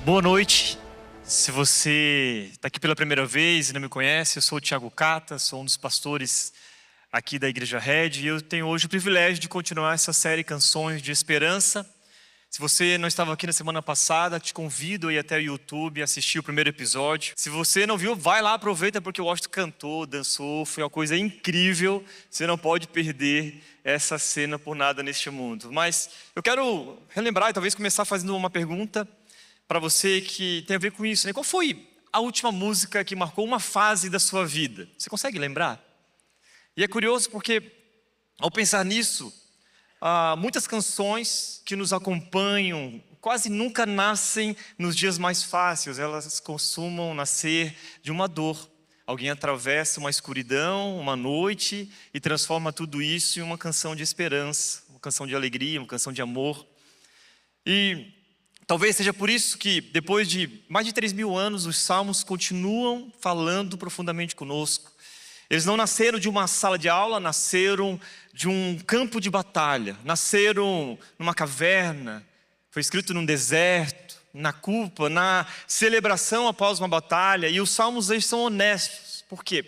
Boa noite. Se você está aqui pela primeira vez e não me conhece, eu sou o Thiago Cata, sou um dos pastores aqui da Igreja Red e eu tenho hoje o privilégio de continuar essa série Canções de Esperança. Se você não estava aqui na semana passada, te convido a ir até o YouTube e assistir o primeiro episódio. Se você não viu, vai lá, aproveita, porque o Washington cantou, dançou, foi uma coisa incrível. Você não pode perder essa cena por nada neste mundo. Mas eu quero relembrar e talvez começar fazendo uma pergunta para você que tem a ver com isso, né? Qual foi a última música que marcou uma fase da sua vida? Você consegue lembrar? E é curioso porque, ao pensar nisso, muitas canções que nos acompanham quase nunca nascem nos dias mais fáceis. Elas costumam nascer de uma dor. Alguém atravessa uma escuridão, uma noite e transforma tudo isso em uma canção de esperança, uma canção de alegria, uma canção de amor. E talvez seja por isso que, depois de mais de 3.000 anos, os salmos continuam falando profundamente conosco. Eles não nasceram de uma sala de aula, nasceram de um campo de batalha, nasceram numa caverna, foi escrito num deserto, na culpa, na celebração após uma batalha. E os salmos, eles são honestos. Por quê?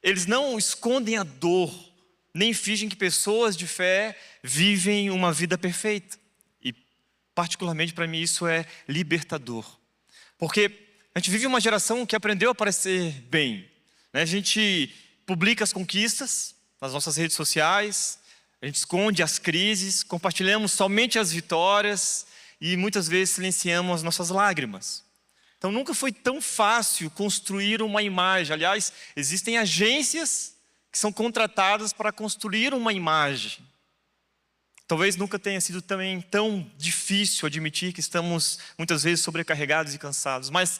Eles não escondem a dor, nem fingem que pessoas de fé vivem uma vida perfeita. Particularmente para mim isso é libertador. Porque a gente vive uma geração que aprendeu a parecer bem, né? A gente publica as conquistas nas nossas redes sociais, a gente esconde as crises, compartilhamos somente as vitórias e muitas vezes silenciamos as nossas lágrimas. Então nunca foi tão fácil construir uma imagem. Aliás, existem agências que são contratadas para construir uma imagem. Talvez nunca tenha sido também tão difícil admitir que estamos muitas vezes sobrecarregados e cansados. Mas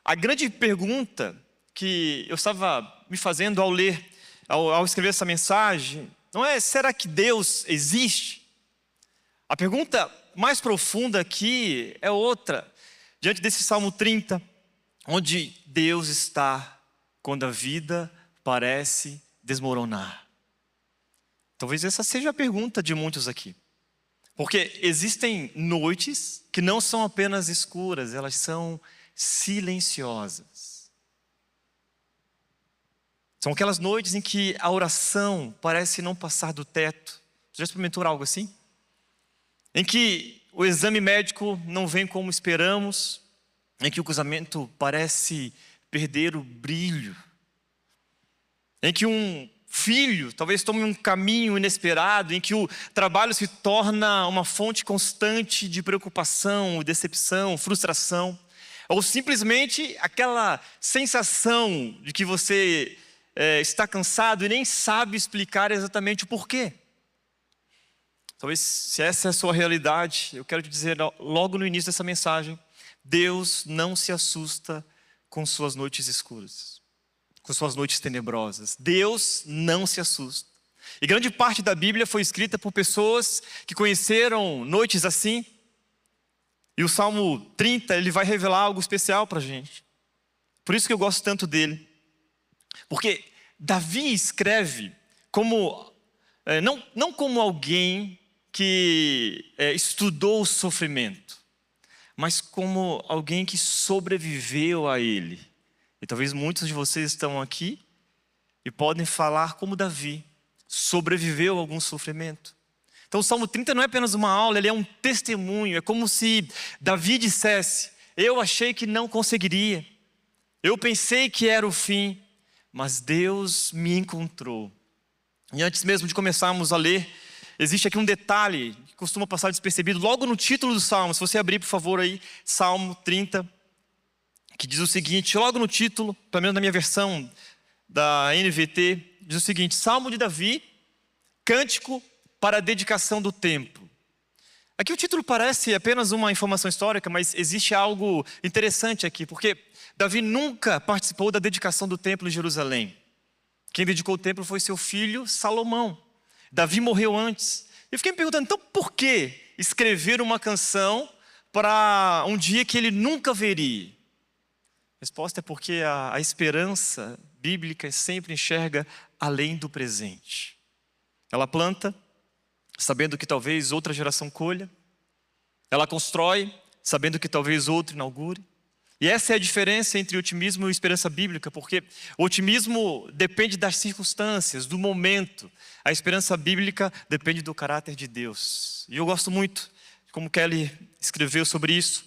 a grande pergunta que eu estava me fazendo ao escrever essa mensagem, não é: será que Deus existe? A pergunta mais profunda aqui é outra. Diante desse Salmo 30, onde Deus está quando a vida parece desmoronar. Talvez essa seja a pergunta de muitos aqui. Porque existem noites que não são apenas escuras, elas são silenciosas. São aquelas noites em que a oração parece não passar do teto. Você já experimentou algo assim? Em que o exame médico não vem como esperamos, em que o casamento parece perder o brilho, em que um filho talvez tome um caminho inesperado, em que o trabalho se torna uma fonte constante de preocupação, decepção, frustração, ou simplesmente aquela sensação de que você está cansado e nem sabe explicar exatamente o porquê. Talvez, se essa é a sua realidade, eu quero te dizer logo no início dessa mensagem: Deus não se assusta com suas noites escuras, com suas noites tenebrosas. Deus não se assusta. E grande parte da Bíblia foi escrita por pessoas que conheceram noites assim. E o Salmo 30, ele vai revelar algo especial para a gente. Por isso que eu gosto tanto dele. Porque Davi escreve como, não como alguém que estudou o sofrimento, mas como alguém que sobreviveu a ele. E talvez muitos de vocês estão aqui e podem falar como Davi sobreviveu a algum sofrimento. Então o Salmo 30 não é apenas uma aula, ele é um testemunho. É como se Davi dissesse: eu achei que não conseguiria, eu pensei que era o fim, mas Deus me encontrou. E antes mesmo de começarmos a ler, existe aqui um detalhe que costuma passar despercebido logo no título do Salmo. Se você abrir, por favor, aí, Salmo 30, que diz o seguinte, logo no título, pelo menos na minha versão da NVT, diz o seguinte: Salmo de Davi, cântico para a dedicação do templo. Aqui o título parece apenas uma informação histórica, mas existe algo interessante aqui, porque Davi nunca participou da dedicação do templo em Jerusalém. Quem dedicou o templo foi seu filho Salomão. Davi morreu antes. Eu fiquei me perguntando, então por que escrever uma canção para um dia que ele nunca veria? A resposta é porque a esperança bíblica sempre enxerga além do presente. Ela planta, sabendo que talvez outra geração colha. Ela constrói, sabendo que talvez outro inaugure. E essa é a diferença entre otimismo e esperança bíblica, porque o otimismo depende das circunstâncias, do momento. A esperança bíblica depende do caráter de Deus. E eu gosto muito de como Kelly escreveu sobre isso.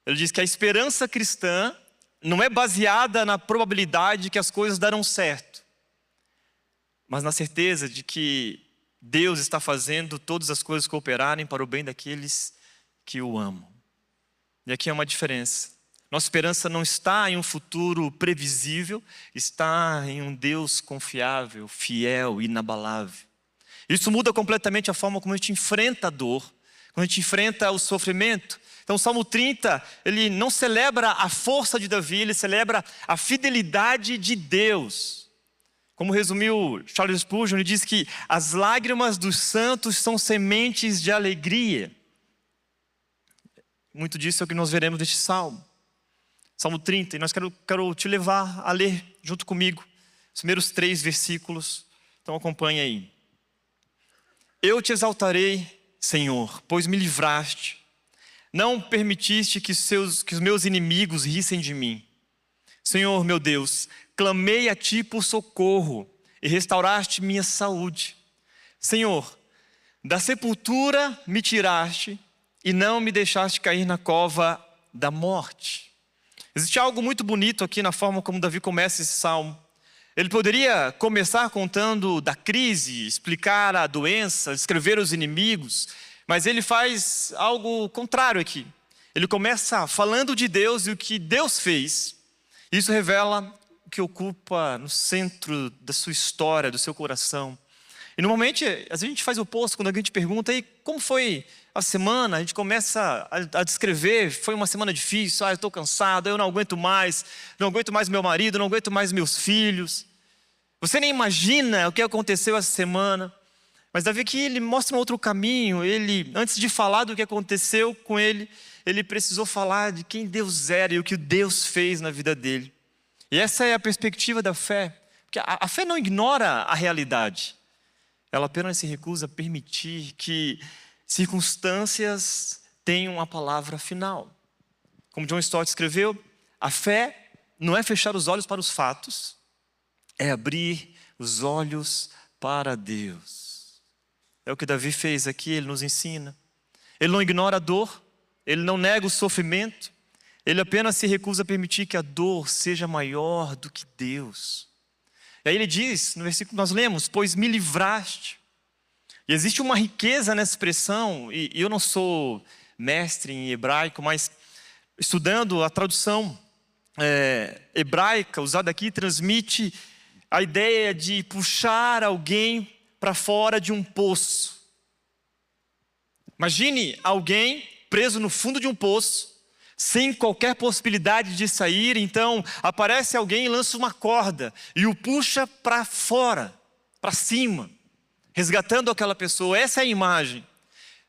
Ele diz que a esperança cristã não é baseada na probabilidade de que as coisas darão certo, mas na certeza de que Deus está fazendo todas as coisas cooperarem para o bem daqueles que o amam. E aqui é uma diferença. Nossa esperança não está em um futuro previsível, está em um Deus confiável, fiel, inabalável. Isso muda completamente a forma como a gente enfrenta a dor, como a gente enfrenta o sofrimento. Então o Salmo 30, ele não celebra a força de Davi, ele celebra a fidelidade de Deus. Como resumiu Charles Spurgeon, ele diz que as lágrimas dos santos são sementes de alegria. Muito disso é o que nós veremos neste Salmo. Salmo 30, e nós quero te levar a ler junto comigo os primeiros 3 versículos. Então acompanhe aí. Eu te exaltarei, Senhor, pois me livraste. Não permitiste que os meus inimigos rissem de mim. Senhor, meu Deus, clamei a ti por socorro e restauraste minha saúde. Senhor, da sepultura me tiraste e não me deixaste cair na cova da morte. Existe algo muito bonito aqui na forma como Davi começa esse salmo. Ele poderia começar contando da crise, explicar a doença, descrever os inimigos, mas ele faz algo contrário aqui. Ele começa falando de Deus e o que Deus fez. Isso revela o que ocupa no centro da sua história, do seu coração. E normalmente, às vezes a gente faz o oposto, quando alguém te pergunta, e como foi a semana? A gente começa a descrever, foi uma semana difícil, eu estou cansado, eu não aguento mais meu marido, não aguento mais meus filhos. Você nem imagina o que aconteceu essa semana. Mas Davi aqui, ele mostra um outro caminho. Ele, antes de falar do que aconteceu com ele, ele precisou falar de quem Deus era e o que Deus fez na vida dele. E essa é a perspectiva da fé. Porque a fé não ignora a realidade. Ela apenas se recusa a permitir que circunstâncias tenham a palavra final. Como John Stott escreveu, a fé não é fechar os olhos para os fatos, é abrir os olhos para Deus. É o que Davi fez aqui, ele nos ensina. Ele não ignora a dor, ele não nega o sofrimento, ele apenas se recusa a permitir que a dor seja maior do que Deus. E aí ele diz, no versículo que nós lemos, pois me livraste. E existe uma riqueza nessa expressão, e eu não sou mestre em hebraico, mas estudando a tradução hebraica usada aqui, transmite a ideia de puxar alguém para fora de um poço. Imagine alguém preso no fundo de um poço, sem qualquer possibilidade de sair, então aparece alguém e lança uma corda e o puxa para fora, para cima, resgatando aquela pessoa. Essa é a imagem.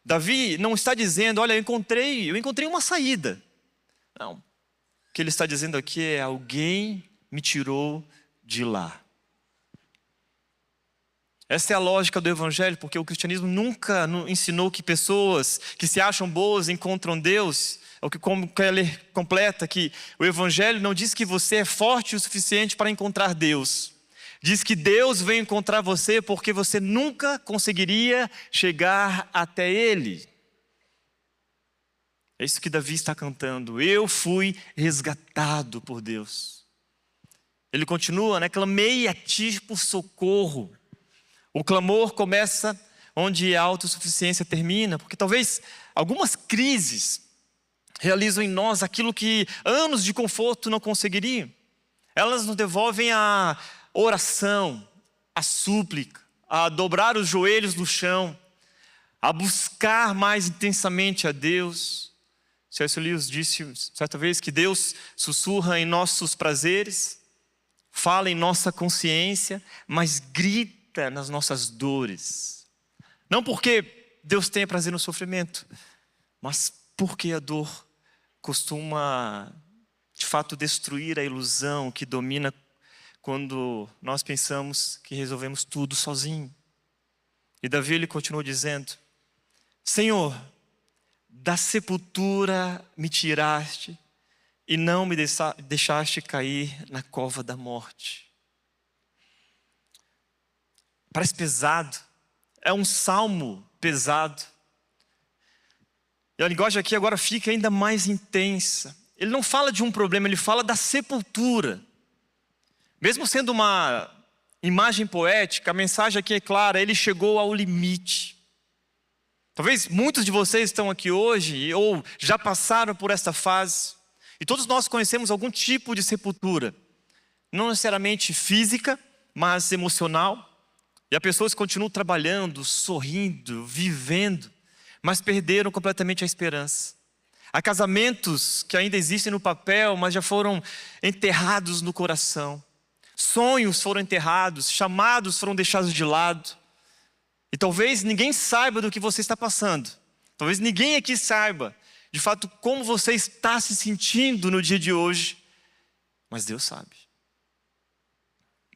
Davi não está dizendo, olha, eu encontrei uma saída. Não. O que ele está dizendo aqui é, alguém me tirou de lá. Essa é a lógica do Evangelho, porque o cristianismo nunca ensinou que pessoas que se acham boas encontram Deus. É o que Keller completa, que o Evangelho não diz que você é forte o suficiente para encontrar Deus. Diz que Deus vem encontrar você porque você nunca conseguiria chegar até Ele. É isso que Davi está cantando. Eu fui resgatado por Deus. Ele continua, clamei a ti por socorro. O clamor começa onde a autossuficiência termina, porque talvez algumas crises realizam em nós aquilo que anos de conforto não conseguiriam. Elas nos devolvem a oração, a súplica, a dobrar os joelhos no chão, a buscar mais intensamente a Deus. C.S. Lewis disse certa vez que Deus sussurra em nossos prazeres, fala em nossa consciência, mas grita nas nossas dores. Não porque Deus tenha prazer no sofrimento, mas porque a dor costuma, de fato, destruir a ilusão que domina quando nós pensamos que resolvemos tudo sozinho. E Davi, ele continuou dizendo, Senhor, Da sepultura me tiraste e não me deixaste cair na cova da morte. Parece pesado, é um salmo pesado. E a linguagem aqui agora fica ainda mais intensa. Ele não fala de um problema, ele fala da sepultura. Mesmo sendo uma imagem poética, a mensagem aqui é clara, ele chegou ao limite. Talvez muitos de vocês estão aqui hoje ou já passaram por essa fase. E todos nós conhecemos algum tipo de sepultura. Não necessariamente física, mas emocional. E há pessoas que continuam trabalhando, sorrindo, vivendo, mas perderam completamente a esperança. Há casamentos que ainda existem no papel, mas já foram enterrados no coração. Sonhos foram enterrados, chamados foram deixados de lado. E talvez ninguém saiba do que você está passando. Talvez ninguém aqui saiba, de fato, como você está se sentindo no dia de hoje. Mas Deus sabe.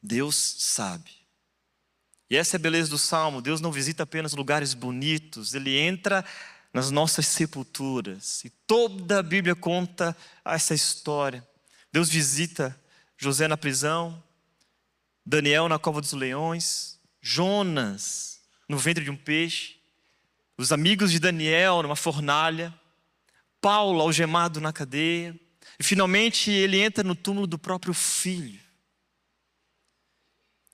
Deus sabe. E essa é a beleza do Salmo. Deus não visita apenas lugares bonitos. Ele entra nas nossas sepulturas. E toda a Bíblia conta essa história. Deus visita José na prisão, Daniel na cova dos leões, Jonas no ventre de um peixe, os amigos de Daniel numa fornalha, Paulo algemado na cadeia, e finalmente ele entra no túmulo do próprio filho.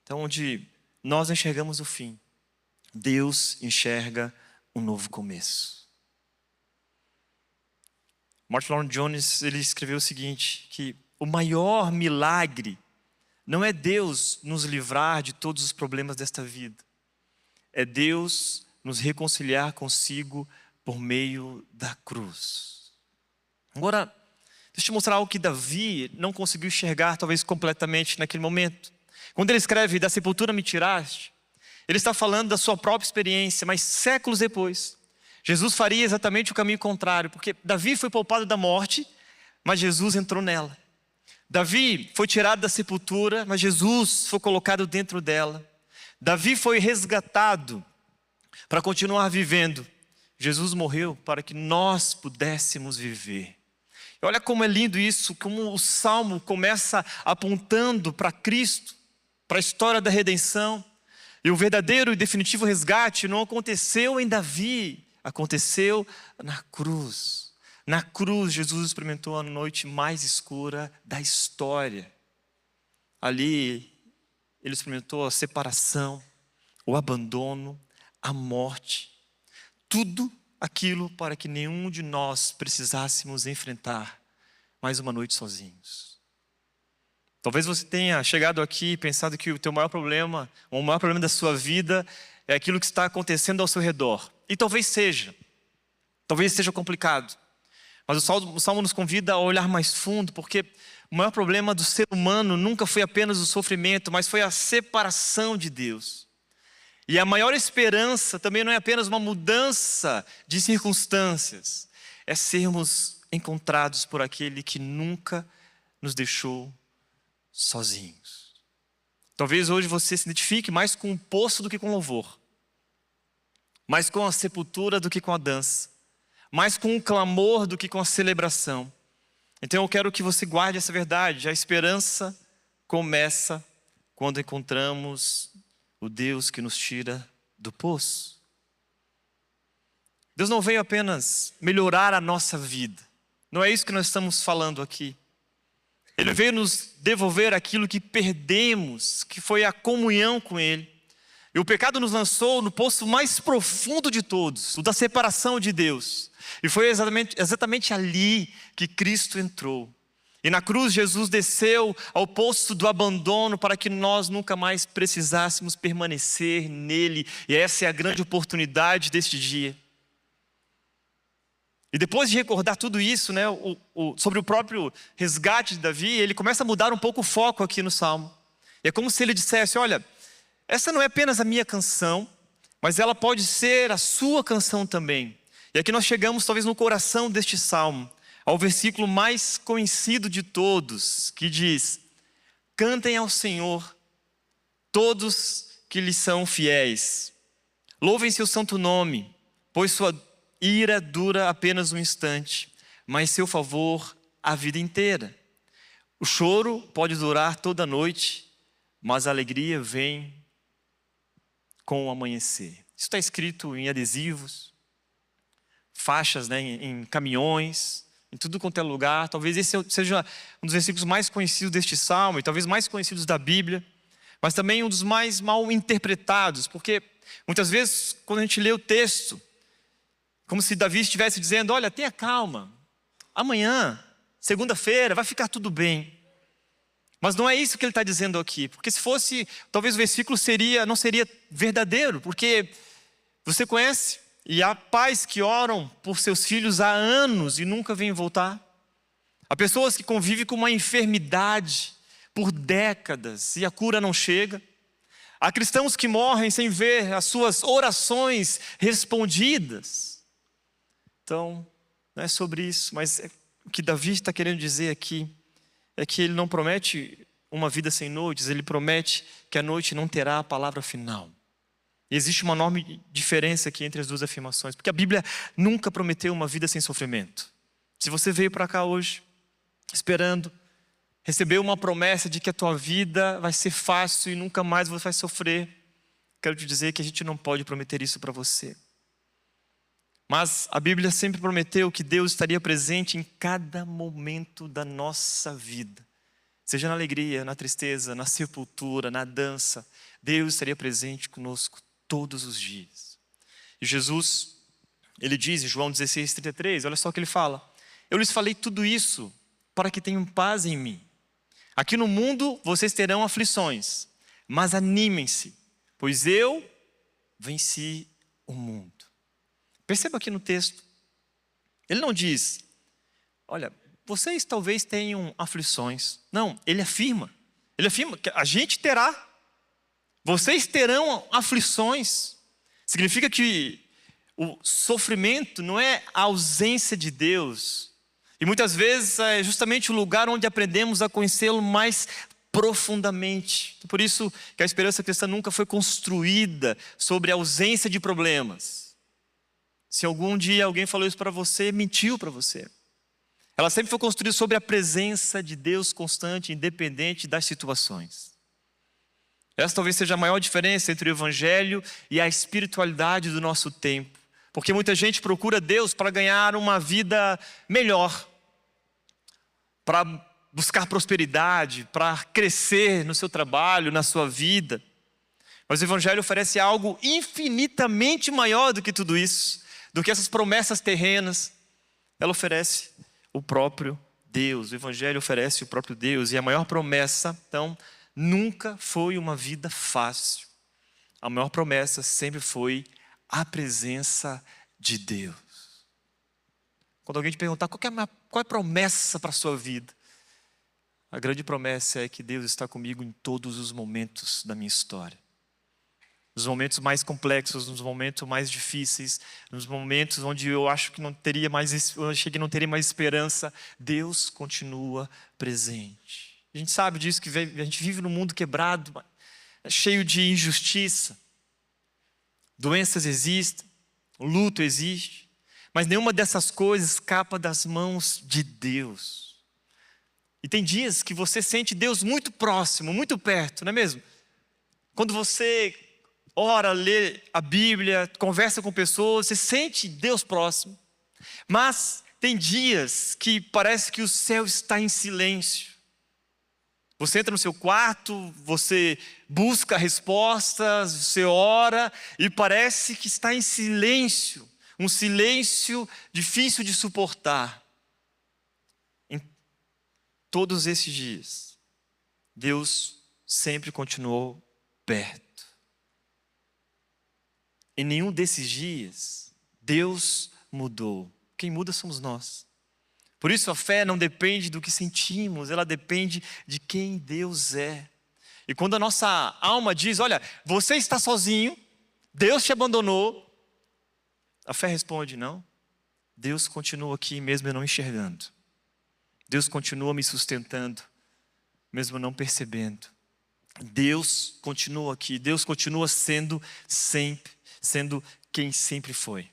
Então, onde nós enxergamos o fim, Deus enxerga um novo começo. Martin Lloyd-Jones, ele escreveu o seguinte, que o maior milagre não é Deus nos livrar de todos os problemas desta vida. É Deus nos reconciliar consigo por meio da cruz. Agora, deixa eu te mostrar algo que Davi não conseguiu enxergar talvez completamente naquele momento. Quando ele escreve, da sepultura me tiraste, ele está falando da sua própria experiência, mas séculos depois, Jesus faria exatamente o caminho contrário, porque Davi foi poupado da morte, mas Jesus entrou nela. Davi foi tirado da sepultura, mas Jesus foi colocado dentro dela. Davi foi resgatado para continuar vivendo. Jesus morreu para que nós pudéssemos viver. E olha como é lindo isso, como o Salmo começa apontando para Cristo, para a história da redenção. E o verdadeiro e definitivo resgate não aconteceu em Davi, aconteceu na cruz. Na cruz, Jesus experimentou a noite mais escura da história. Ali, ele experimentou a separação, o abandono, a morte. Tudo aquilo para que nenhum de nós precisássemos enfrentar mais uma noite sozinhos. Talvez você tenha chegado aqui e pensado que o teu maior problema, ou o maior problema da sua vida, é aquilo que está acontecendo ao seu redor. E talvez seja complicado. Mas o Salmo nos convida a olhar mais fundo, porque o maior problema do ser humano nunca foi apenas o sofrimento, mas foi a separação de Deus. E a maior esperança também não é apenas uma mudança de circunstâncias, é sermos encontrados por aquele que nunca nos deixou sozinhos. Talvez hoje você se identifique mais com o poço do que com o louvor, mais com a sepultura do que com a dança, mais com o clamor do que com a celebração. Então eu quero que você guarde essa verdade. A esperança começa quando encontramos o Deus que nos tira do poço. Deus não veio apenas melhorar a nossa vida. Não é isso que nós estamos falando aqui. Ele veio nos devolver aquilo que perdemos, que foi a comunhão com Ele. E o pecado nos lançou no poço mais profundo de todos, o da separação de Deus. E foi exatamente ali que Cristo entrou. E na cruz Jesus desceu ao poço do abandono para que nós nunca mais precisássemos permanecer nele. E essa é a grande oportunidade deste dia. E depois de recordar tudo isso, né, sobre o próprio resgate de Davi, ele começa a mudar um pouco o foco aqui no Salmo. E é como se ele dissesse, olha, essa não é apenas a minha canção, mas ela pode ser a sua canção também. E aqui nós chegamos talvez no coração deste Salmo, ao versículo mais conhecido de todos, que diz: cantem ao Senhor todos que lhe são fiéis. Louvem seu santo nome, pois sua ira dura apenas um instante, mas seu favor a vida inteira. O choro pode durar toda a noite, mas a alegria vem com o amanhecer. Isso está escrito em adesivos, faixas, né, em caminhões, em tudo quanto é lugar. Talvez esse seja um dos versículos mais conhecidos deste salmo, e talvez mais conhecidos da Bíblia, mas também um dos mais mal interpretados, porque muitas vezes quando a gente lê o texto, como se Davi estivesse dizendo: olha, tenha calma, amanhã, segunda-feira, vai ficar tudo bem. Mas não é isso que ele está dizendo aqui, porque se fosse, talvez o versículo não seria verdadeiro, porque você conhece, e há pais que oram por seus filhos há anos e nunca vêm voltar. Há pessoas que convivem com uma enfermidade por décadas e a cura não chega. Há cristãos que morrem sem ver as suas orações respondidas. Então, não é sobre isso, mas o que Davi está querendo dizer aqui é que ele não promete uma vida sem noites, ele promete que a noite não terá a palavra final. E existe uma enorme diferença aqui entre as duas afirmações, porque a Bíblia nunca prometeu uma vida sem sofrimento. Se você veio para cá hoje esperando receber uma promessa de que a tua vida vai ser fácil e nunca mais você vai sofrer, quero te dizer que a gente não pode prometer isso para você. Mas a Bíblia sempre prometeu que Deus estaria presente em cada momento da nossa vida. Seja na alegria, na tristeza, na sepultura, na dança, Deus estaria presente conosco todos os dias. E Jesus, ele diz em João 16:33, olha só o que ele fala: eu lhes falei tudo isso para que tenham paz em mim. Aqui no mundo vocês terão aflições, mas animem-se, pois eu venci o mundo. Perceba aqui no texto, ele não diz: olha, vocês talvez tenham aflições. Não, ele afirma que a gente terá. Vocês terão aflições. Significa que o sofrimento não é a ausência de Deus. E muitas vezes é justamente o lugar onde aprendemos a conhecê-lo mais profundamente. Por isso que a esperança cristã nunca foi construída sobre a ausência de problemas. Se algum dia alguém falou isso para você, mentiu para você. Ela sempre foi construída sobre a presença de Deus constante, independente das situações. Essa talvez seja a maior diferença entre o Evangelho e a espiritualidade do nosso tempo. Porque muita gente procura Deus para ganhar uma vida melhor, para buscar prosperidade, para crescer no seu trabalho, na sua vida. Mas o Evangelho oferece algo infinitamente maior do que tudo isso, do que essas promessas terrenas. Ela oferece o próprio Deus. O Evangelho oferece o próprio Deus. E a maior promessa, então, nunca foi uma vida fácil. A maior promessa sempre foi a presença de Deus. Quando alguém te perguntar qual é a promessa para a sua vida, a grande promessa é que Deus está comigo em todos os momentos da minha história. Nos momentos mais complexos, nos momentos mais difíceis, nos momentos onde eu acho que eu achei que não teria mais esperança, Deus continua presente. A gente sabe disso, que a gente vive num mundo quebrado, cheio de injustiça. Doenças existem, o luto existe, mas nenhuma dessas coisas escapa das mãos de Deus. E tem dias que você sente Deus muito próximo, muito perto, não é mesmo? Quando você ora, lê a Bíblia, conversa com pessoas, você sente Deus próximo. Mas tem dias que parece que o céu está em silêncio. Você entra no seu quarto, você busca respostas, você ora e parece que está em silêncio. Um silêncio difícil de suportar. Em todos esses dias, Deus sempre continuou perto. Em nenhum desses dias, Deus mudou. Quem muda somos nós. Por isso a fé não depende do que sentimos, ela depende de quem Deus é. E quando a nossa alma diz: olha, você está sozinho, Deus te abandonou, a fé responde: não, Deus continua aqui mesmo eu não enxergando. Deus continua me sustentando, mesmo eu não percebendo. Deus continua aqui, Deus continua sendo quem sempre foi.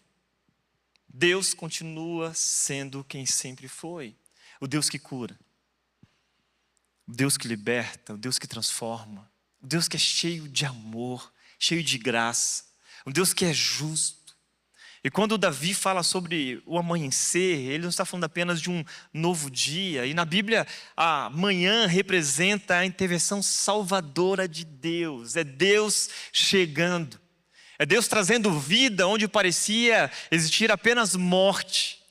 Deus continua sendo quem sempre foi. O Deus que cura, o Deus que liberta, o Deus que transforma, o Deus que é cheio de amor, cheio de graça, o Deus que é justo. E quando Davi fala sobre o amanhecer, ele não está falando apenas de um novo dia. E na Bíblia, a manhã representa a intervenção salvadora de Deus. É Deus chegando. É Deus trazendo vida onde parecia existir apenas morte.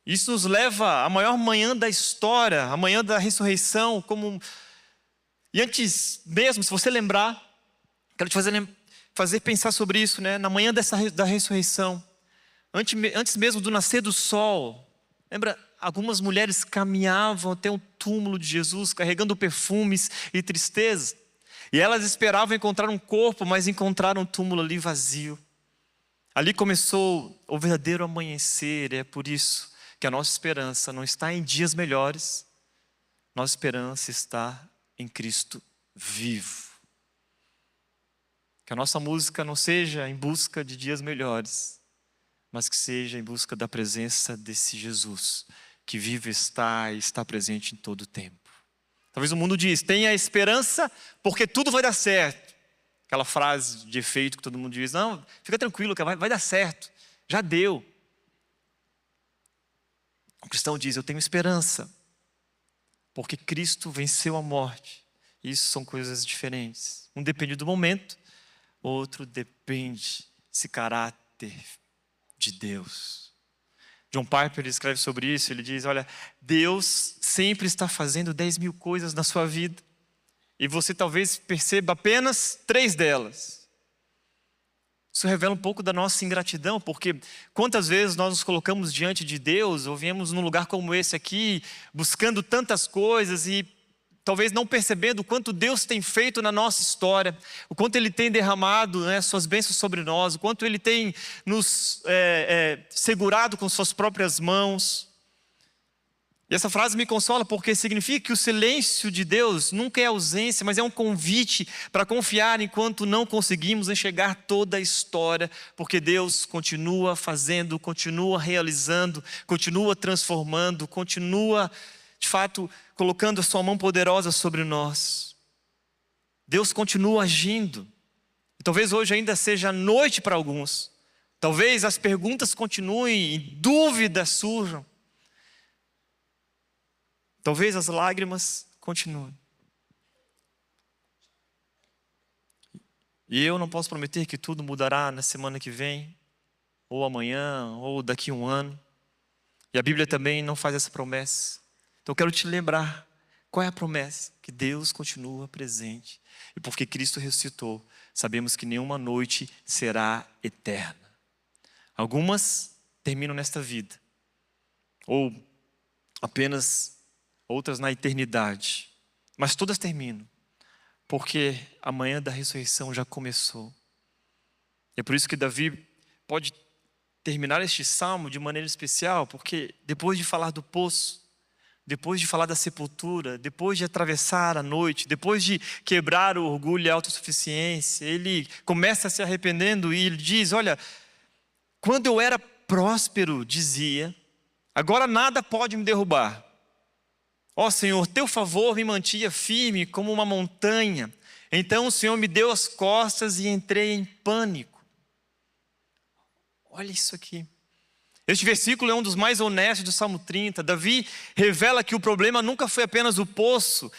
Isso nos leva à maior manhã da história, a manhã da ressurreição. E antes mesmo, se você lembrar, quero te fazer pensar sobre isso, né? Na manhã da ressurreição, antes mesmo do nascer do sol, lembra? Algumas mulheres caminhavam até o túmulo de Jesus, carregando perfumes e tristeza. E elas esperavam encontrar um corpo, mas encontraram um túmulo ali vazio. Ali começou o verdadeiro amanhecer. É por isso que a nossa esperança não está em dias melhores. Nossa esperança está em Cristo vivo. Que a nossa música não seja em busca de dias melhores, mas que seja em busca da presença desse Jesus, que vive está e está presente em todo o tempo. Talvez o mundo diz, tenha esperança porque tudo vai dar certo. Aquela frase de efeito que todo mundo diz, não, fica tranquilo, vai dar certo, já deu. O cristão diz, eu tenho esperança, porque Cristo venceu a morte. Isso são coisas diferentes. Um depende do momento, outro depende desse caráter de Deus. John Piper escreve sobre isso, ele diz, olha, Deus sempre está fazendo 10.000 coisas na sua vida, e você talvez perceba apenas 3 delas. Isso revela um pouco da nossa ingratidão, porque quantas vezes nós nos colocamos diante de Deus, ou viemos num lugar como esse aqui, buscando tantas coisas e talvez não percebendo o quanto Deus tem feito na nossa história, o quanto Ele tem derramado, né, suas bênçãos sobre nós, o quanto Ele tem nos segurado com suas próprias mãos. E essa frase me consola porque significa que o silêncio de Deus nunca é ausência, mas é um convite para confiar enquanto não conseguimos enxergar toda a história, porque Deus continua fazendo, continua realizando, continua transformando, continua, de fato, colocando a sua mão poderosa sobre nós. Deus continua agindo. E talvez hoje ainda seja noite para alguns. Talvez as perguntas continuem e dúvidas surjam. Talvez as lágrimas continuem. E eu não posso prometer que tudo mudará na semana que vem, ou amanhã, ou daqui a um ano. E a Bíblia também não faz essa promessa. Então eu quero te lembrar, qual é a promessa? Que Deus continua presente. E porque Cristo ressuscitou, sabemos que nenhuma noite será eterna. Algumas terminam nesta vida, ou apenas outras na eternidade. Mas todas terminam, porque a manhã da ressurreição já começou. E é por isso que Davi pode terminar este salmo de maneira especial, porque depois de falar do poço, depois de falar da sepultura, depois de atravessar a noite, depois de quebrar o orgulho e a autossuficiência, ele começa se arrependendo e ele diz, olha, quando eu era próspero, dizia, agora nada pode me derrubar. Ó Senhor, teu favor me mantinha firme como uma montanha. Então o Senhor me deu as costas e entrei em pânico. Olha isso aqui. Este versículo é um dos mais honestos do Salmo 30. Davi revela que o problema nunca foi apenas o poço,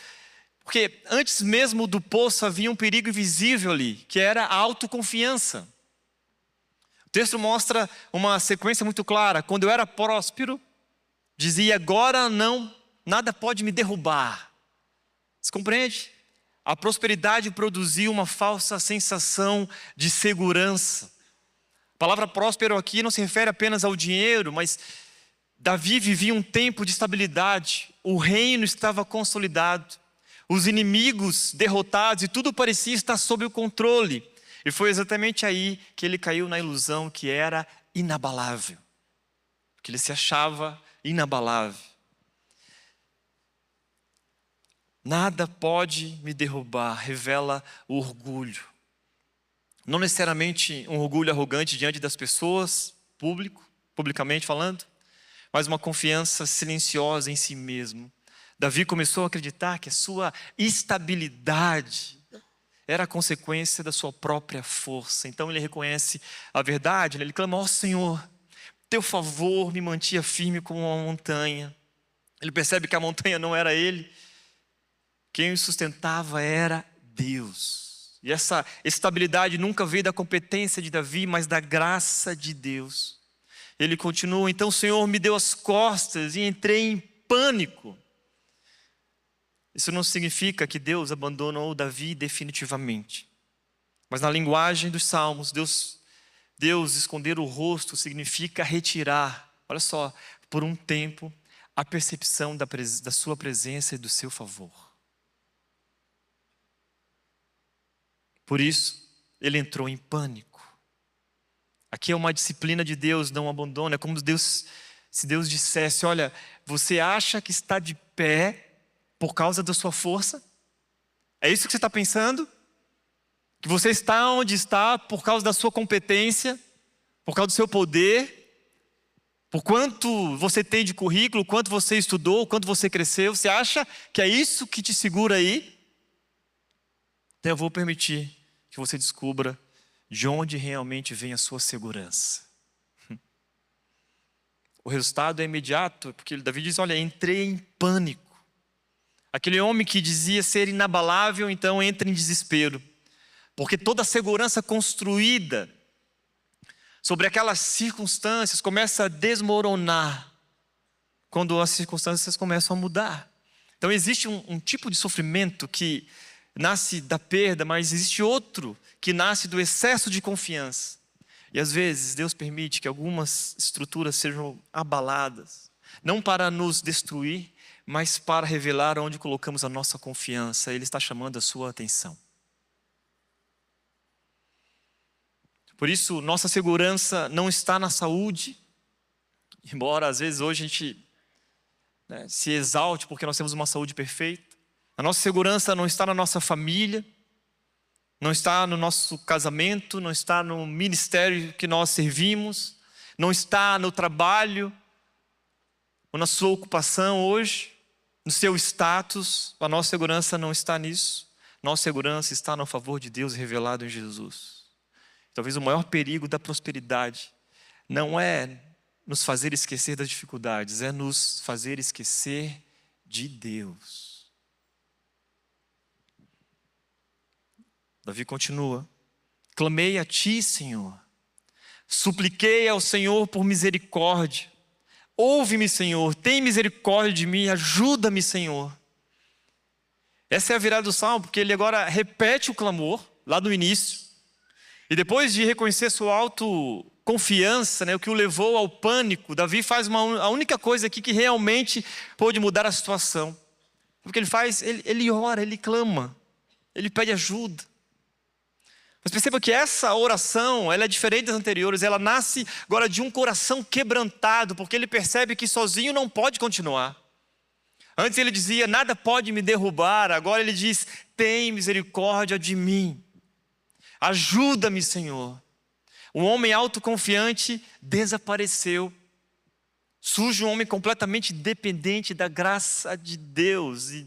porque antes mesmo do poço havia um perigo invisível ali, que era a autoconfiança. O texto mostra uma sequência muito clara. Quando eu era próspero, dizia, agora não, nada pode me derrubar. Você compreende? A prosperidade produziu uma falsa sensação de segurança. A palavra próspero aqui não se refere apenas ao dinheiro, mas Davi vivia um tempo de estabilidade. O reino estava consolidado. Os inimigos derrotados e tudo parecia estar sob o controle. E foi exatamente aí que ele caiu na ilusão que era inabalável. Que ele se achava inabalável. Nada pode me derrubar, revela o orgulho. Não necessariamente um orgulho arrogante diante das pessoas, público, publicamente falando, mas uma confiança silenciosa em si mesmo. Davi começou a acreditar que a sua estabilidade era a consequência da sua própria força. Então ele reconhece a verdade, ele clama: ó Senhor, teu favor me mantinha firme como uma montanha. Ele percebe que a montanha não era ele, quem o sustentava era Deus. E essa estabilidade nunca veio da competência de Davi, mas da graça de Deus. Ele continua: então o Senhor me deu as costas e entrei em pânico. Isso não significa que Deus abandonou Davi definitivamente. Mas na linguagem dos Salmos, Deus esconder o rosto significa retirar, olha só, por um tempo, a percepção da sua presença e do seu favor. Por isso, ele entrou em pânico. Aqui é uma disciplina de Deus, não abandona. É como se Deus dissesse: olha, você acha que está de pé por causa da sua força? É isso que você está pensando? Que você está onde está por causa da sua competência, por causa do seu poder, por quanto você tem de currículo, quanto você estudou, quanto você cresceu? Você acha que é isso que te segura aí? Então eu vou permitir que você descubra de onde realmente vem a sua segurança. O resultado é imediato, porque Davi diz: olha, entrei em pânico. Aquele homem que dizia ser inabalável, então entra em desespero. Porque toda a segurança construída sobre aquelas circunstâncias começa a desmoronar quando as circunstâncias começam a mudar. Então existe um tipo de sofrimento que nasce da perda, mas existe outro que nasce do excesso de confiança. E às vezes Deus permite que algumas estruturas sejam abaladas, não para nos destruir, mas para revelar onde colocamos a nossa confiança. Ele está chamando a sua atenção. Por isso, nossa segurança não está na saúde, embora às vezes hoje a gente se exalte porque nós temos uma saúde perfeita. A nossa segurança não está na nossa família, não está no nosso casamento, não está no ministério que nós servimos, não está no trabalho, ou na sua ocupação hoje, no seu status. A nossa segurança não está nisso. Nossa segurança está no favor de Deus revelado em Jesus. Talvez o maior perigo da prosperidade não é nos fazer esquecer das dificuldades, é nos fazer esquecer de Deus. Davi continua: clamei a ti, Senhor, supliquei ao Senhor por misericórdia. Ouve-me, Senhor, tem misericórdia de mim, ajuda-me, Senhor. Essa é a virada do salmo, porque ele agora repete o clamor lá no início. E depois de reconhecer sua autoconfiança, o que o levou ao pânico, Davi faz a única coisa aqui que realmente pôde mudar a situação. O que ele faz? Ele ora, ele clama, ele pede ajuda. Mas perceba que essa oração, ela é diferente das anteriores. Ela nasce agora de um coração quebrantado, porque ele percebe que sozinho não pode continuar. Antes ele dizia: nada pode me derrubar. Agora ele diz: tem misericórdia de mim. Ajuda-me, Senhor. O homem autoconfiante desapareceu. Surge um homem completamente dependente da graça de Deus. E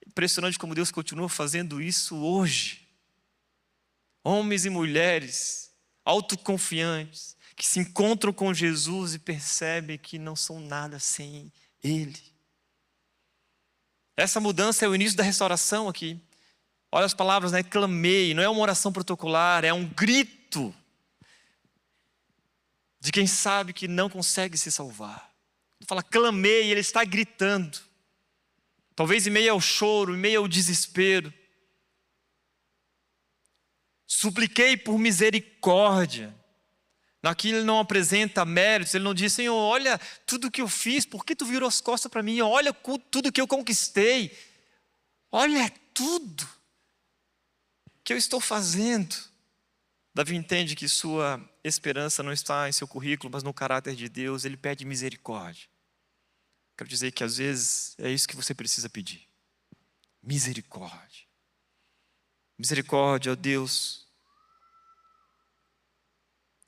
impressionante como Deus continua fazendo isso hoje. Homens e mulheres autoconfiantes, que se encontram com Jesus e percebem que não são nada sem Ele. Essa mudança é o início da restauração aqui. Olha as palavras, clamei, não é uma oração protocolar, é um grito de quem sabe que não consegue se salvar. Ele fala clamei, ele está gritando. Talvez em meio ao choro, em meio ao desespero. Supliquei por misericórdia. Aqui ele não apresenta méritos, ele não diz: Senhor, olha tudo que eu fiz, por que tu virou as costas para mim? Olha tudo que eu conquistei. Olha tudo que eu estou fazendo. Davi entende que sua esperança não está em seu currículo, mas no caráter de Deus. Ele pede misericórdia. Quero dizer que às vezes é isso que você precisa pedir. Misericórdia. Misericórdia, ó Deus.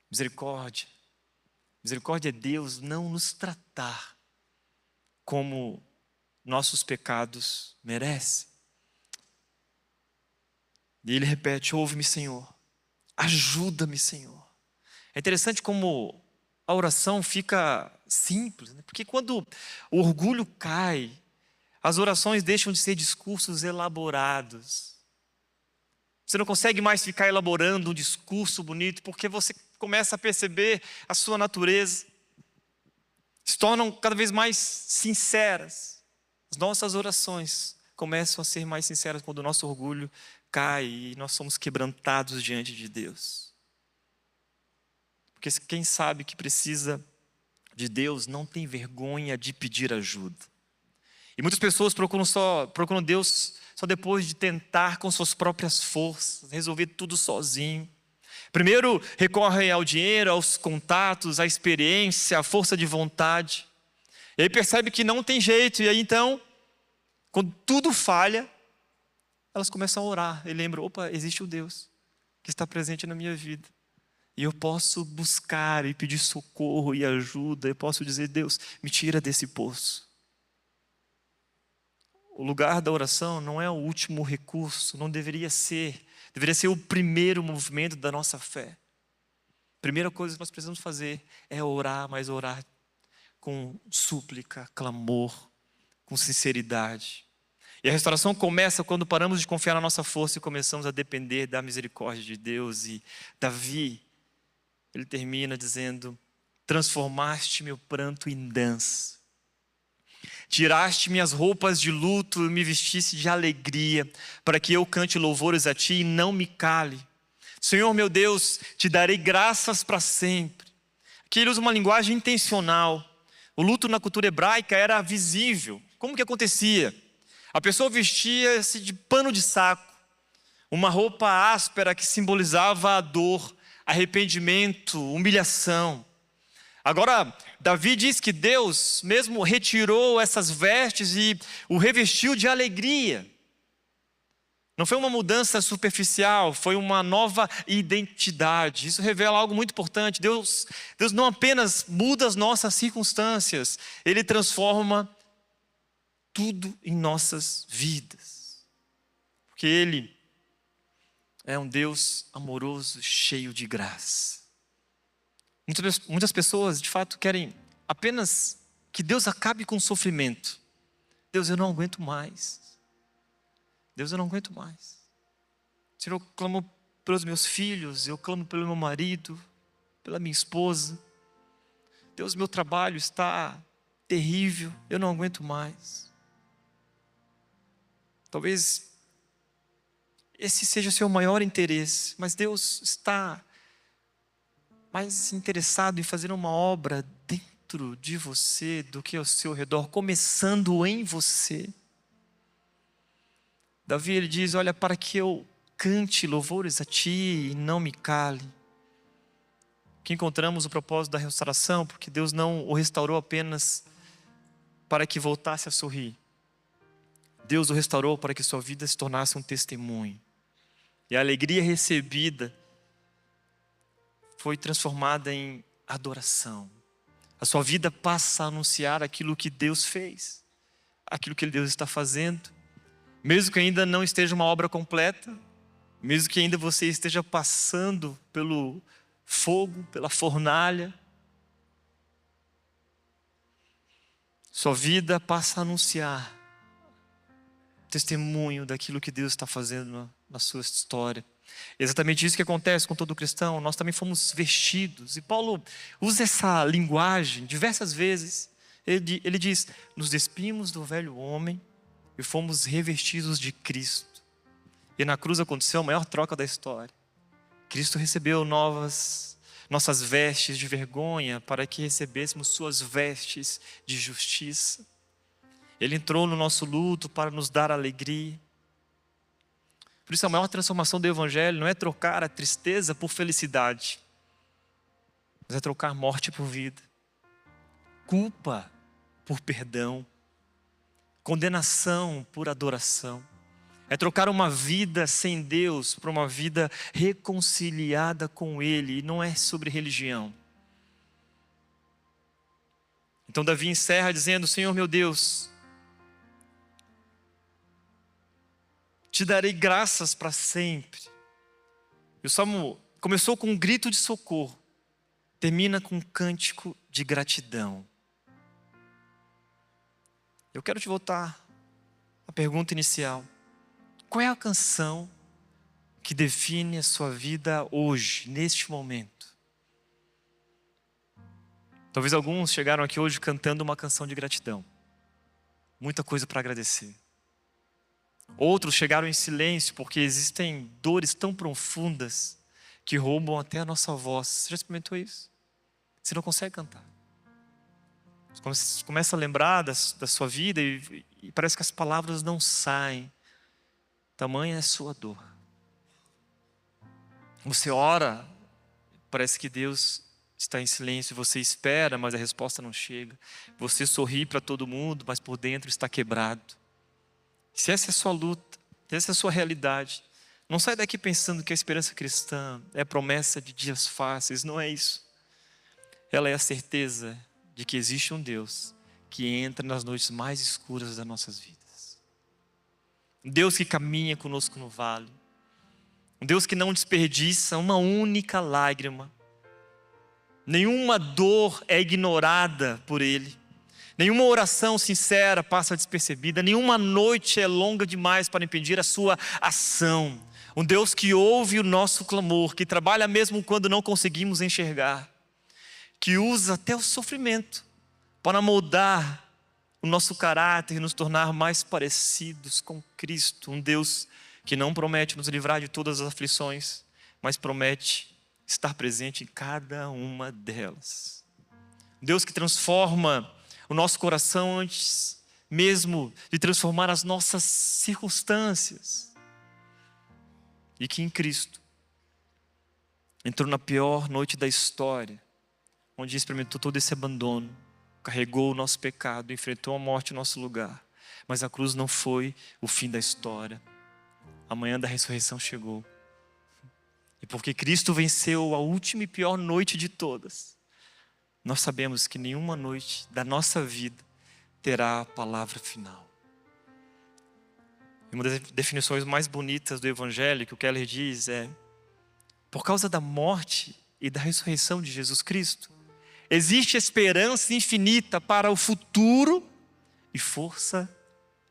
Misericórdia. Misericórdia é Deus não nos tratar como nossos pecados merecem. E ele repete: ouve-me, Senhor. Ajuda-me, Senhor. É interessante como a oração fica simples, né? Porque quando o orgulho cai, as orações deixam de ser discursos elaborados. Você não consegue mais ficar elaborando um discurso bonito, porque você começa a perceber a sua natureza. Se tornam cada vez mais sinceras. As nossas orações começam a ser mais sinceras quando o nosso orgulho cai e nós somos quebrantados diante de Deus. Porque quem sabe que precisa de Deus não tem vergonha de pedir ajuda. E muitas pessoas procuram Deus só depois de tentar com suas próprias forças, resolver tudo sozinho. Primeiro recorrem ao dinheiro, aos contatos, à experiência, à força de vontade. E aí percebe que não tem jeito. E aí então, quando tudo falha, elas começam a orar. E lembram: opa, existe um Deus que está presente na minha vida. E eu posso buscar e pedir socorro e ajuda. Eu posso dizer: Deus, me tira desse poço. O lugar da oração não é o último recurso, não deveria ser. Deveria ser o primeiro movimento da nossa fé. A primeira coisa que nós precisamos fazer é orar, mas orar com súplica, clamor, com sinceridade. E a restauração começa quando paramos de confiar na nossa força e começamos a depender da misericórdia de Deus. E Davi, ele termina dizendo: transformaste meu pranto em dança. Tiraste minhas roupas de luto e me vestiste de alegria, para que eu cante louvores a ti e não me cale. Senhor meu Deus, te darei graças para sempre. Aqui ele usa uma linguagem intencional. O luto na cultura hebraica era visível. Como que acontecia? A pessoa vestia-se de pano de saco, uma roupa áspera que simbolizava a dor, arrependimento, humilhação. Agora, Davi diz que Deus mesmo retirou essas vestes e o revestiu de alegria. Não foi uma mudança superficial, foi uma nova identidade. Isso revela algo muito importante. Deus não apenas muda as nossas circunstâncias, Ele transforma tudo em nossas vidas. Porque Ele é um Deus amoroso, cheio de graça. Muitas pessoas, de fato, querem apenas que Deus acabe com o sofrimento. Deus, eu não aguento mais. Deus, eu não aguento mais. Senhor, eu clamo pelos meus filhos, eu clamo pelo meu marido, pela minha esposa. Deus, meu trabalho está terrível, eu não aguento mais. Talvez esse seja o seu maior interesse, mas Deus está mais interessado em fazer uma obra dentro de você do que ao seu redor, começando em você. Davi, ele diz: olha, para que eu cante louvores a ti e não me cale. Que encontramos o propósito da restauração, porque Deus não o restaurou apenas para que voltasse a sorrir. Deus o restaurou para que sua vida se tornasse um testemunho. E a alegria recebida foi transformada em adoração. A sua vida passa a anunciar aquilo que Deus fez, aquilo que Deus está fazendo. Mesmo que ainda não esteja uma obra completa, mesmo que ainda você esteja passando pelo fogo, pela fornalha, sua vida passa a anunciar testemunho daquilo que Deus está fazendo na sua história. É exatamente isso que acontece com todo cristão. Nós também fomos vestidos. E Paulo usa essa linguagem diversas vezes. Ele diz: nos despimos do velho homem e fomos revestidos de Cristo. E na cruz aconteceu a maior troca da história. Cristo recebeu nossas vestes de vergonha para que recebêssemos suas vestes de justiça. Ele entrou no nosso luto para nos dar alegria. Por isso a maior transformação do Evangelho não é trocar a tristeza por felicidade, mas é trocar morte por vida, culpa por perdão, condenação por adoração. É trocar uma vida sem Deus por uma vida reconciliada com Ele. E não é sobre religião. Então Davi encerra dizendo: Senhor meu Deus, te darei graças para sempre. E o salmo começou com um grito de socorro, termina com um cântico de gratidão. Eu quero te voltar à pergunta inicial. Qual é a canção que define a sua vida hoje, neste momento? Talvez alguns chegaram aqui hoje cantando uma canção de gratidão. Muita coisa para agradecer. Outros chegaram em silêncio porque existem dores tão profundas que roubam até a nossa voz. Você já experimentou isso? Você não consegue cantar. Você começa a lembrar da sua vida e parece que as palavras não saem. Tamanha é a sua dor. Você ora, parece que Deus está em silêncio, você espera, mas a resposta não chega. Você sorri para todo mundo, mas por dentro está quebrado. Se essa é a sua luta, se essa é a sua realidade, não sai daqui pensando que a esperança cristã é promessa de dias fáceis. Não é isso. Ela é a certeza de que existe um Deus que entra nas noites mais escuras das nossas vidas. Um Deus que caminha conosco no vale. Um Deus que não desperdiça uma única lágrima. Nenhuma dor é ignorada por Ele. Nenhuma oração sincera passa despercebida. Nenhuma noite é longa demais para impedir a sua ação. Um Deus que ouve o nosso clamor, que trabalha mesmo quando não conseguimos enxergar. Que usa até o sofrimento para moldar o nosso caráter e nos tornar mais parecidos com Cristo. Um Deus que não promete nos livrar de todas as aflições, mas promete estar presente em cada uma delas. Deus que transforma o nosso coração antes mesmo de transformar as nossas circunstâncias. E que em Cristo entrou na pior noite da história, onde experimentou todo esse abandono, carregou o nosso pecado, enfrentou a morte em nosso lugar. Mas a cruz não foi o fim da história. A manhã da ressurreição chegou. E porque Cristo venceu a última e pior noite de todas, nós sabemos que nenhuma noite da nossa vida terá a palavra final. E uma das definições mais bonitas do Evangelho, que o Keller diz é: por causa da morte e da ressurreição de Jesus Cristo, existe esperança infinita para o futuro e força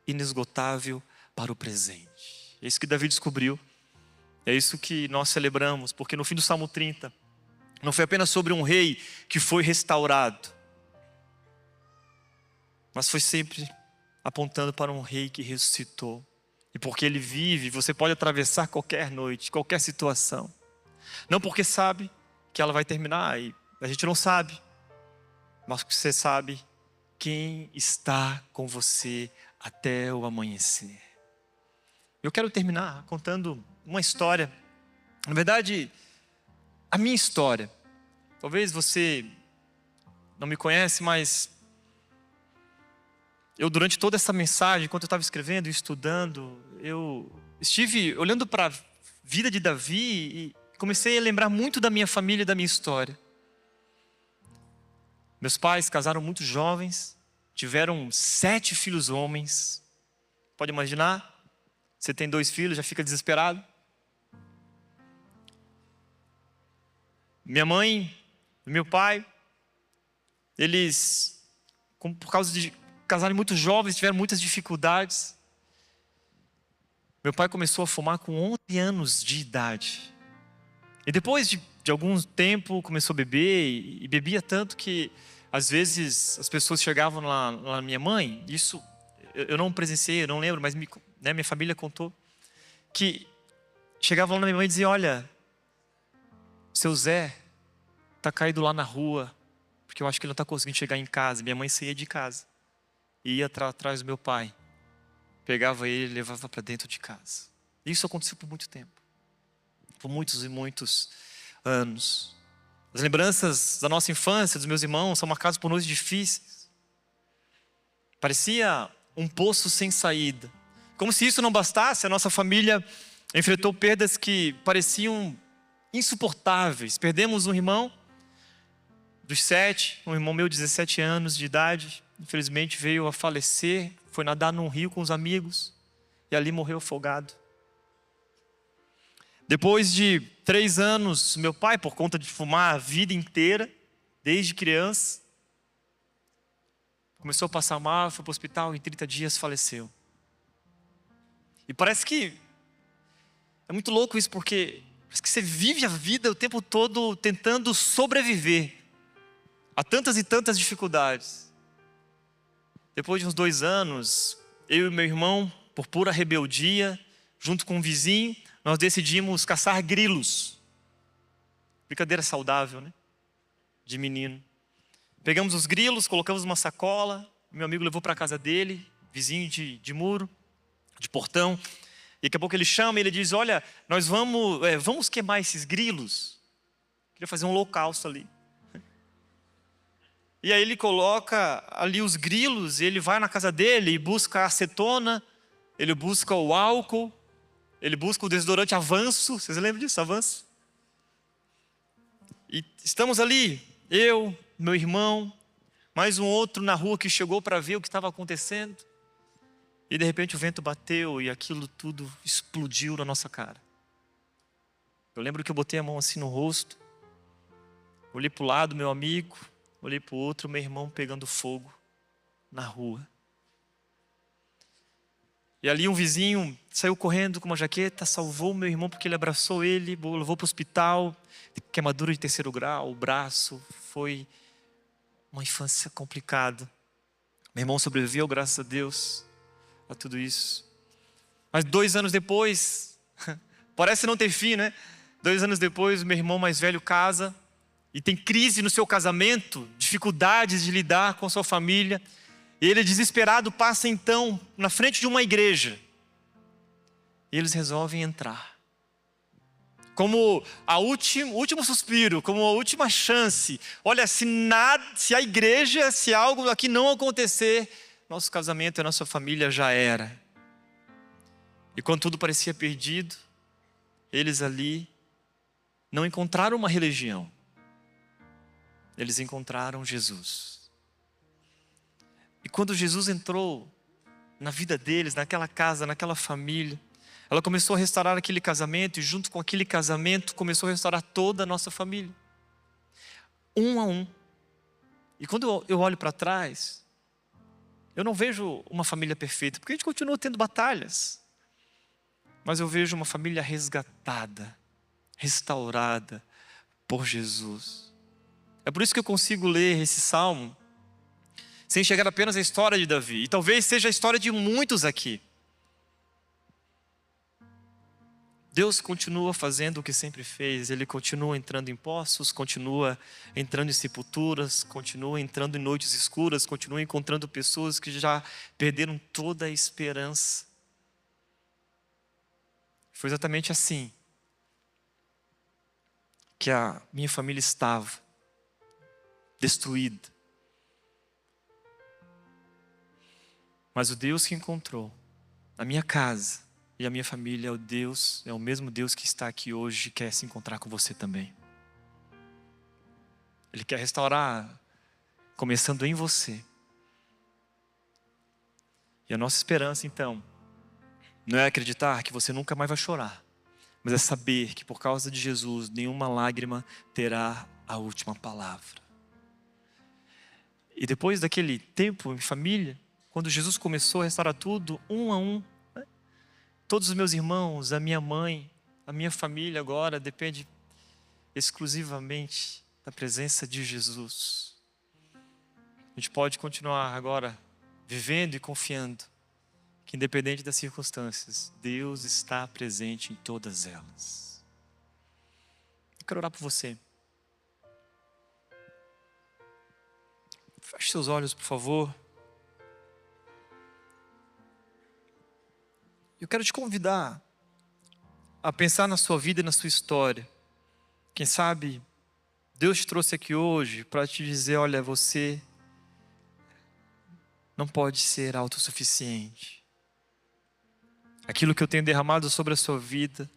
inesgotável para o presente. É isso que Davi descobriu. É isso que nós celebramos, porque no fim do Salmo 30, não foi apenas sobre um rei que foi restaurado, mas foi sempre apontando para um rei que ressuscitou. E porque ele vive, você pode atravessar qualquer noite, qualquer situação. Não porque sabe que ela vai terminar, e a gente não sabe, mas porque você sabe quem está com você até o amanhecer. Eu quero terminar contando uma história. Na verdade, a minha história. Talvez você não me conhece, mas eu, durante toda essa mensagem, enquanto eu estava escrevendo e estudando, eu estive olhando para a vida de Davi e comecei a lembrar muito da minha família e da minha história. Meus pais casaram muito jovens, tiveram 7 filhos homens. Pode imaginar? Você tem 2 filhos, já fica desesperado. Minha mãe e meu pai, eles, por causa de casarem muito jovens, tiveram muitas dificuldades. Meu pai começou a fumar com 11 anos de idade. E depois de algum tempo começou a beber e bebia tanto que às vezes as pessoas chegavam lá na minha mãe. Isso eu não presenciei, eu não lembro, mas minha família contou que chegavam lá na minha mãe e diziam: olha, seu Zé está caído lá na rua, porque eu acho que ele não está conseguindo chegar em casa. Minha mãe saía de casa e ia atrás do meu pai, pegava ele e levava para dentro de casa. Isso aconteceu por muito tempo, por muitos e muitos anos. As lembranças da nossa infância, dos meus irmãos, são marcadas por noites difíceis. Parecia um poço sem saída. Como se isso não bastasse, a nossa família enfrentou perdas que pareciam insuportáveis. Perdemos um irmão dos 7, um irmão meu, 17 anos de idade, infelizmente veio a falecer, foi nadar num rio com os amigos e ali morreu afogado. Depois de 3 anos, meu pai, por conta de fumar a vida inteira, desde criança, começou a passar mal, foi para o hospital, em 30 dias faleceu. E parece que é muito louco isso, porque parece que você vive a vida o tempo todo tentando sobreviver a tantas e tantas dificuldades. Depois de uns 2 anos, eu e meu irmão, por pura rebeldia, junto com um vizinho, nós decidimos caçar grilos. Brincadeira saudável, né? De menino. Pegamos os grilos, colocamos numa sacola, meu amigo levou para a casa dele, vizinho de muro, de portão. E daqui a pouco ele chama e ele diz, olha, nós vamos queimar esses grilos. Queria fazer um holocausto ali. E aí ele coloca ali os grilos, ele vai na casa dele e busca a acetona, ele busca o álcool, ele busca o desodorante Avanço. Vocês lembram disso, Avanço? E estamos ali, eu, meu irmão, mais um outro na rua que chegou para ver o que estava acontecendo. E de repente o vento bateu e aquilo tudo explodiu na nossa cara. Eu lembro que eu botei a mão assim no rosto, olhei para o lado, meu amigo, olhei para o outro, meu irmão pegando fogo na rua. E ali um vizinho saiu correndo com uma jaqueta, salvou meu irmão porque ele abraçou ele, levou para o hospital, queimadura de 3º grau, o braço, foi uma infância complicada. Meu irmão sobreviveu, graças a Deus, a tudo isso. Mas 2 anos depois, parece não ter fim, né? 2 anos depois, meu irmão mais velho casa e tem crise no seu casamento, dificuldades de lidar com sua família. E ele, desesperado, passa então na frente de uma igreja. E eles resolvem entrar. Como último suspiro, como a última chance. Olha, se a igreja, se algo aqui não acontecer, nosso casamento e a nossa família já era. E quando tudo parecia perdido, eles ali não encontraram uma religião. Eles encontraram Jesus. E quando Jesus entrou na vida deles, naquela casa, naquela família, ela começou a restaurar aquele casamento, e junto com aquele casamento começou a restaurar toda a nossa família. Um a um. E quando eu olho para trás, eu não vejo uma família perfeita, porque a gente continua tendo batalhas. Mas eu vejo uma família resgatada, restaurada por Jesus. É por isso que eu consigo ler esse salmo sem chegar apenas à história de Davi. E talvez seja a história de muitos aqui. Deus continua fazendo o que sempre fez. Ele continua entrando em poços, continua entrando em sepulturas, continua entrando em noites escuras, continua encontrando pessoas que já perderam toda a esperança. Foi exatamente assim que a minha família estava, destruída. Mas o Deus que encontrou a minha casa e a minha família é o mesmo Deus que está aqui hoje e quer se encontrar com você também. Ele quer restaurar, começando em você. E a nossa esperança, então, não é acreditar que você nunca mais vai chorar, mas é saber que por causa de Jesus, nenhuma lágrima terá a última palavra. E depois daquele tempo em família, quando Jesus começou a restaurar tudo, um a um, né? Todos os meus irmãos, a minha mãe, a minha família agora depende exclusivamente da presença de Jesus. A gente pode continuar agora vivendo e confiando que, independente das circunstâncias, Deus está presente em todas elas. Eu quero orar por você. Feche seus olhos, por favor. Eu quero te convidar a pensar na sua vida e na sua história. Quem sabe Deus te trouxe aqui hoje para te dizer, olha, você não pode ser autossuficiente. Aquilo que eu tenho derramado sobre a sua vida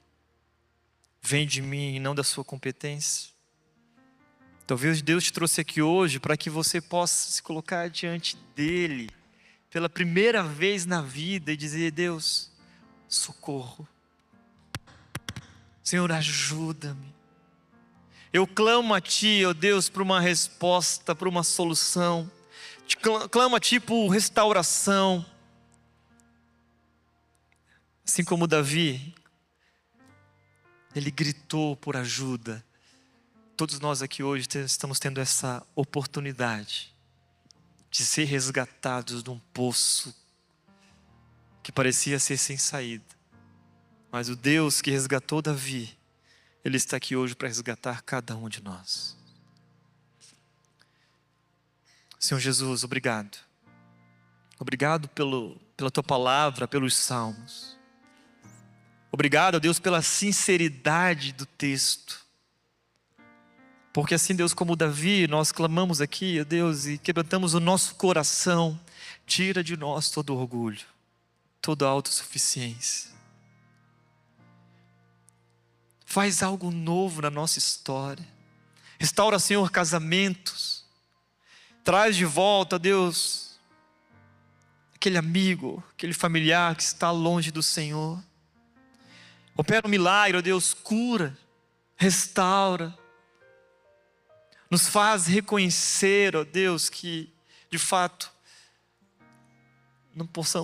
vem de mim e não da sua competência. Talvez Deus te trouxe aqui hoje para que você possa se colocar diante dele pela primeira vez na vida e dizer: Deus, socorro. Senhor, ajuda-me. Eu clamo a Ti, ó Deus, por uma resposta, por uma solução. Clamo a Ti por restauração. Assim como Davi, ele gritou por ajuda. Todos nós aqui hoje estamos tendo essa oportunidade de ser resgatados de um poço que parecia ser sem saída. Mas o Deus que resgatou Davi, Ele está aqui hoje para resgatar cada um de nós. Senhor Jesus, obrigado. Obrigado pela Tua palavra, pelos salmos. Obrigado, Deus, pela sinceridade do texto. Porque assim, Deus, como Davi, nós clamamos aqui, ó Deus, e quebrantamos o nosso coração. Tira de nós todo orgulho, toda autossuficiência. Faz algo novo na nossa história. Restaura, Senhor, casamentos. Traz de volta, Deus, aquele amigo, aquele familiar que está longe do Senhor. Opera um milagre, ó Deus, cura, restaura. Nos faz reconhecer, ó Deus, que de fato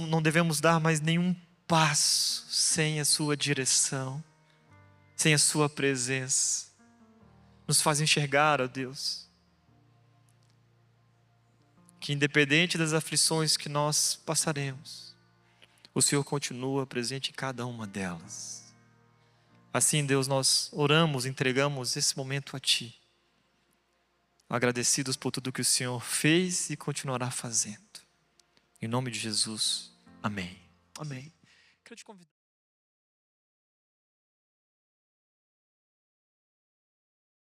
não devemos dar mais nenhum passo sem a Sua direção, sem a Sua presença. Nos faz enxergar, ó Deus, que independente das aflições que nós passaremos, o Senhor continua presente em cada uma delas. Assim, Deus, nós oramos, entregamos esse momento a Ti, agradecidos por tudo que o Senhor fez e continuará fazendo. Em nome de Jesus, amém. Amém. Quero te convidar.